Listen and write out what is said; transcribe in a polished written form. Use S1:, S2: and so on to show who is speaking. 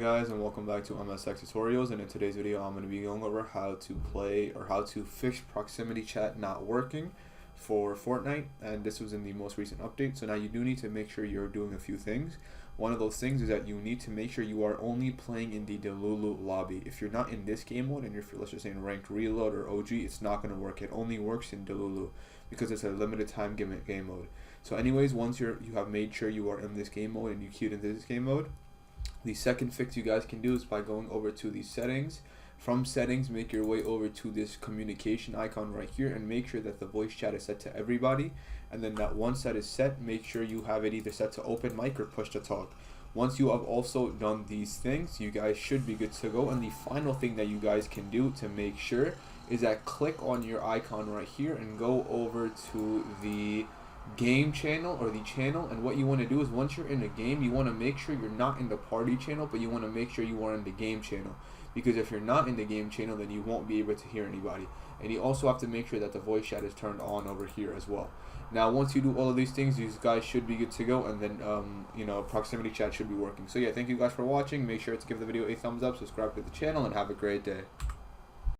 S1: guys, and welcome back to MSX Tutorials. And in today's video I'm going to be going over how to play or how to fix proximity chat not working for Fortnite, and this was in the most recent update. So now you do need to make sure you're doing a few things. One of those things is that you need to make sure you are only playing in the Delulu lobby. If you're not in this game mode and you're, let's just say, in ranked reload or OG, it's not going to work. It only works in Delulu because it's a limited time game mode. So anyways, once you have made sure you are in this game mode and you queued into this game mode, the second fix you guys can do is by going over to the settings. From settings, make your way over to this communication icon right here and make sure that the voice chat is set to everybody. And then that once that is set, make sure you have it either set to open mic or push to talk. Once you have also done these things, you guys should be good to go. And the final thing that you guys can do to make sure is that click on your icon right here and go over to the game channel or the channel. And what you want to do is, once you're in a game, you want to make sure you're not in the party channel, but you want to make sure you are in the game channel, because if you're not in the game channel, then you won't be able to hear anybody. And you also have to make sure that the voice chat is turned on over here as well. Now once you do all of these things, these guys should be good to go, and then proximity chat should be working. So yeah, thank you guys for watching. Make sure to give the video a thumbs up, subscribe to the channel, and have a great day.